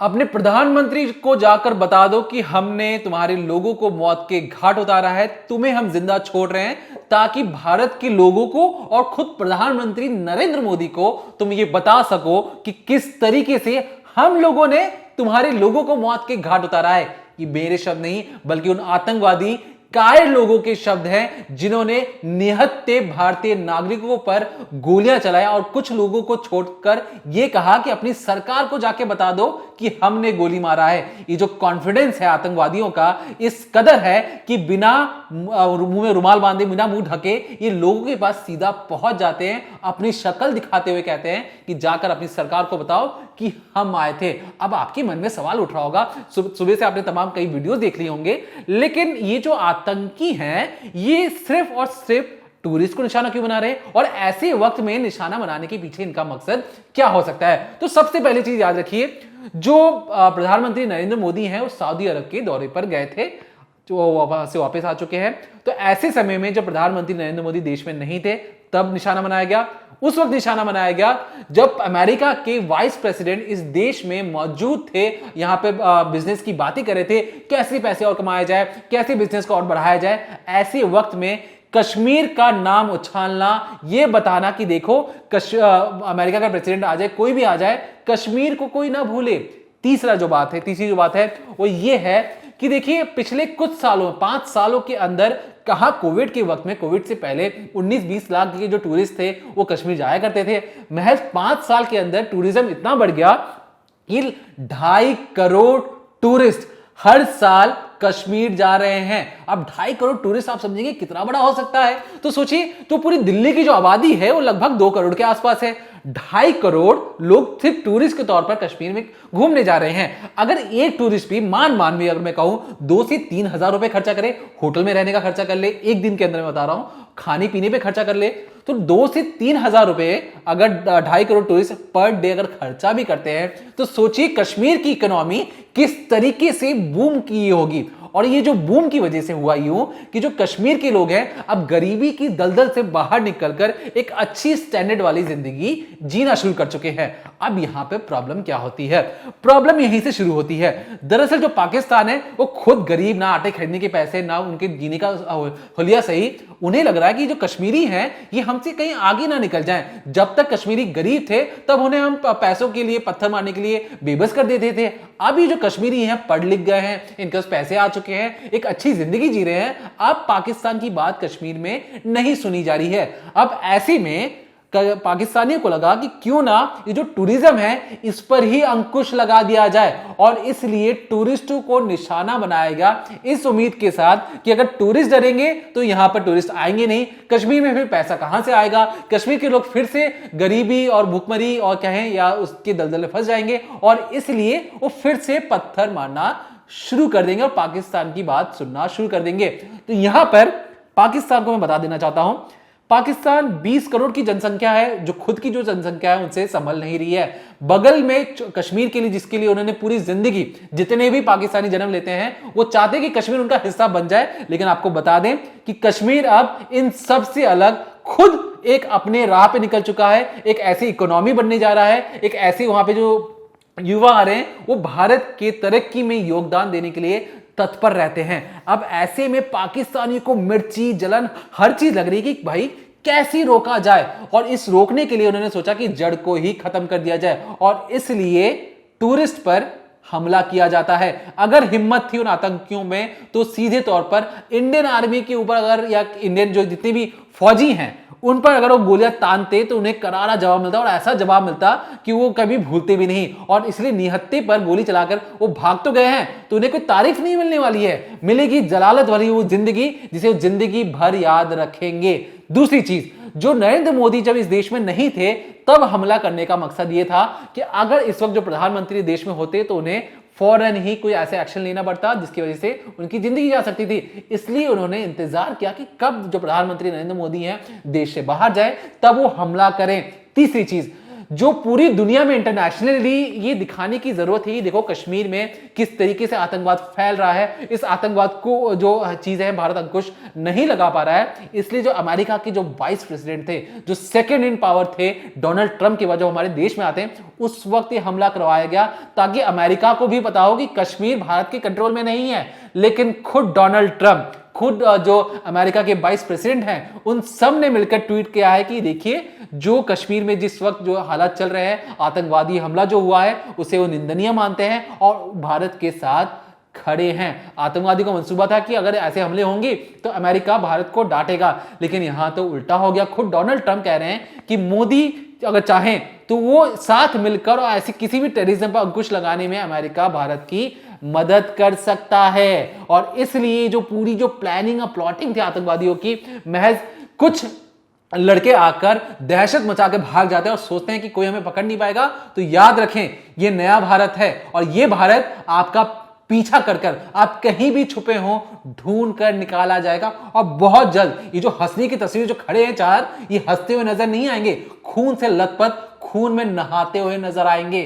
अपने प्रधानमंत्री को जाकर बता दो कि हमने तुम्हारे लोगों को मौत के घाट उतारा है, तुम्हें हम जिंदा छोड़ रहे हैं, ताकि भारत के लोगों को और खुद प्रधानमंत्री नरेंद्र मोदी को तुम ये बता सको कि किस तरीके से हम लोगों ने तुम्हारे लोगों को मौत के घाट उतारा है। ये मेरे शब्द नहीं बल्कि उन आतंकवादी कायर लोगों के शब्द हैं जिन्होंने निहत्थे भारतीय नागरिकों पर गोलियां चलाया और कुछ लोगों को छोड़कर यह कहा कि अपनी सरकार को जाके बता दो कि हमने गोली मारा है। ये जो कॉन्फिडेंस है आतंकवादियों का इस कदर है कि बिना मुंह में रुमाल बांधे, बिना मुंह ढके ये लोगों के पास सीधा पहुंच जाते हैं, अपनी शक्ल दिखाते हुए कहते हैं कि जाकर अपनी सरकार को बताओ कि हम आए थे। अब आपके मन में सवाल उठ रहा होगा, सुबह से आपने तमाम कई वीडियोस देख लिए होंगे, लेकिन ये जो आतंकी हैं ये सिर्फ और सिर्फ टूरिस्ट को निशाना क्यों बना रहे हैं और ऐसे वक्त में निशाना बनाने के पीछे इनका मकसद क्या हो सकता है? तो सबसे पहली चीज याद रखिए, जो प्रधानमंत्री नरेंद्र मोदी हैं वो सऊदी अरब के दौरे पर गए थे, जो वहां से वापस आ चुके हैं। तो ऐसे समय में जब प्रधानमंत्री नरेंद्र मोदी देश में नहीं थे तब निशाना बनाया गया। उस वक्त निशाना बनाया गया जब अमेरिका के वाइस प्रेसिडेंट इस देश में मौजूद थे, यहां पे बिजनेस की बातें कर रहे थे, कैसे पैसे और कमाया जाए, कैसे बिजनेस को और बढ़ाया जाए। ऐसे वक्त में कश्मीर का नाम उछालना, यह बताना कि देखो अमेरिका का प्रेसिडेंट आ जाए, कोई भी आ जाए, कश्मीर को कोई ना भूले। तीसरी जो बात है वो ये है कि देखिए पिछले कुछ सालों, 5 सालों के अंदर, कहा कोविड के वक्त में, कोविड से पहले 19-20 लाख के जो टूरिस्ट थे वो कश्मीर जाया करते थे। महज 5 साल के अंदर टूरिज्म इतना बढ़ गया कि 2.5 करोड़ टूरिस्ट हर साल कश्मीर जा रहे हैं। अब 2.5 करोड़ टूरिस्ट आप समझेंगे कितना बड़ा हो सकता है? तो सोचिए, तो पूरी दिल्ली की जो आबादी है वो लगभग 2 करोड़ के आसपास है। 2.5 करोड़ लोग सिर्फ टूरिस्ट के तौर पर कश्मीर में घूमने जा रहे हैं। अगर एक टूरिस्ट भी मान भी अगर मैं कहूं 2 से 3 हजार रुपए खर्चा करे, होटल में रहने का खर्चा कर ले, एक दिन के अंदर मैं बता रहा हूं, खाने पीने पे खर्चा कर ले, तो 2 से 3 हजार रुपए अगर 2.5 करोड़ टूरिस्ट पर डे अगर खर्चा भी करते हैं तो सोचिए कश्मीर की इकोनॉमी किस तरीके से बूम की होगी। और ये जो बूम की वजह से हुआ यूं कि जो कश्मीर के लोग हैं अब गरीबी की दलदल से बाहर निकलकर एक अच्छी स्टैंडर्ड वाली जिंदगी जीना शुरू कर चुके हैं। अब यहां पे प्रॉब्लम क्या होती है? प्रॉब्लम यहीं से शुरू होती है। दरअसल जो पाकिस्तान है वो खुद गरीब, ना आटे खरीदने के पैसे, ना उनके जीने का हुलिया सही। उन्हें लग रहा है कि जो कश्मीरी हैं ये हमसे कहीं आगे ना निकल जाएं। जब तक कश्मीरी गरीब थे तब उन्हें हम पैसों के लिए, पत्थर मारने के लिए बेबस कर देते थे। अभी जो कश्मीरी हैं पढ़ लिख गए हैं, इनके पास पैसे आ चुके हैं, एक अच्छी जिंदगी जी रहे हैं, अब पाकिस्तान की बात कश्मीर में नहीं सुनी जा रही है। अब ऐसे में पाकिस्तानियों को लगा कि क्यों ना ये जो टूरिज्म है इस पर ही अंकुश लगा दिया जाए और इसलिए टूरिस्टों को निशाना बनाया गया इस उम्मीद के साथ कि अगर टूरिस्ट डरेंगे तो यहां पर टूरिस्ट आएंगे नहीं, कश्मीर में फिर पैसा कहां से आएगा, कश्मीर के लोग फिर से गरीबी और भूखमरी और कहें या उसके दलदल में फंस जाएंगे और इसलिए वो फिर से पत्थर मारना शुरू कर देंगे और पाकिस्तान की बात सुनना शुरू कर देंगे। तो यहां पर पाकिस्तान को मैं बता देना चाहता हूं, पाकिस्तान 20 करोड़ की जनसंख्या है, जो खुद की जो जनसंख्या है उनसे संभल नहीं रही है। बगल में कश्मीर के लिए, जिसके लिए उन्होंने पूरी जिंदगी, जितने भी पाकिस्तानी जन्म लेते हैं वो चाहते हैं कि कश्मीर उनका हिस्सा बन जाए, लेकिन आपको बता दें कि कश्मीर अब इन सब से अलग खुद एक अपने राह पे निकल चुका है, एक ऐसी इकोनॉमी बनने जा रहा है, एक ऐसी वहां पे जो युवा आ रहे हैं वो भारत के तरक्की में योगदान देने के लिए तत्पर रहते हैं। अब ऐसे में पाकिस्तानियों को मिर्ची, जलन, हर चीज लग रही है कि भाई कैसे रोका जाए और इस रोकने के लिए उन्होंने सोचा कि जड़ को ही खत्म कर दिया जाए और इसलिए टूरिस्ट पर हमला किया जाता है। अगर हिम्मत थी उन आतंकियों में तो सीधे तौर पर इंडियन आर्मी के ऊपर अगर, या इंडियन जो जितने भी फौजी हैं उन पर अगर वो गोलियां तानते तो उन्हें करारा जवाब मिलता और ऐसा जवाब मिलता कि वो कभी भूलते भी नहीं। और इसलिए निहत्थे पर गोली चलाकर वो भाग तो गए हैं तो उन्हें कोई तारीफ नहीं मिलने वाली है, मिलेगी जलालत वाली वो जिंदगी जिसे वो जिंदगी भर याद रखेंगे। दूसरी चीज, जो नरेंद्र मोदी जब इस देश में नहीं थे तब हमला करने का मकसद ये था कि अगर इस वक्त जो प्रधानमंत्री देश में होते तो उन्हें फौरन ही कोई ऐसे एक्शन लेना पड़ता जिसकी वजह से उनकी जिंदगी जा सकती थी। इसलिए उन्होंने इंतजार किया कि कब जो प्रधानमंत्री नरेंद्र मोदी हैं देश से बाहर जाए तब वो हमला करें। तीसरी चीज, जो पूरी दुनिया में इंटरनेशनली ये दिखाने की जरूरत है कि देखो कश्मीर में किस तरीके से आतंकवाद फैल रहा है। इस आतंकवाद को जो चीज है भारत अंकुश नहीं लगा पा रहा है। इसलिए जो अमेरिका के जो वाइस प्रेसिडेंट थे, जो सेकंड इन पावर थे डोनाल्ड ट्रंप के बाद जो हमारे देश में आते हैं, उस वक्त ये हमला करवाया गया ताकि अमेरिका को भी पता हो कि कश्मीर भारत के कंट्रोल में नहीं है। लेकिन खुद डोनाल्ड ट्रंप, खुद जो अमेरिका के वाइस प्रेसिडेंट हैं, उन सब ने मिलकर ट्वीट किया है कि देखिए जो कश्मीर में जिस वक्त जो हालात चल रहे हैं, आतंकवादी हमला जो हुआ है उसे वो निंदनीय मानते हैं और भारत के साथ खड़े हैं। आतंकवादी को मंसूबा था कि अगर ऐसे हमले होंगे तो अमेरिका भारत को डांटेगा, लेकिन यहां तो उल्टा हो गया। खुद डोनाल्ड ट्रंप कह रहे हैं कि मोदी अगर चाहें तो वो साथ मिलकर और ऐसे किसी भी टेररिज्म पर अंकुश लगाने में अमेरिका भारत की मदद कर सकता है। और इसलिए जो पूरी जो प्लानिंग और प्लॉटिंग थी आतंकवादियों की, महज कुछ लड़के आकर दहशत मचा के भाग जाते हैं और सोचते हैं कि कोई हमें पकड़ नहीं पाएगा। तो याद रखें, ये नया भारत है और ये भारत आपका पीछा कर कर, आप कहीं भी छुपे हो, ढूंढ कर निकाला जाएगा। और बहुत जल्द ये जो हंसने की तस्वीर जो खड़े हैं चार, ये हंसते हुए नजर नहीं आएंगे, खून से लथपथ, खून में नहाते हुए नजर आएंगे।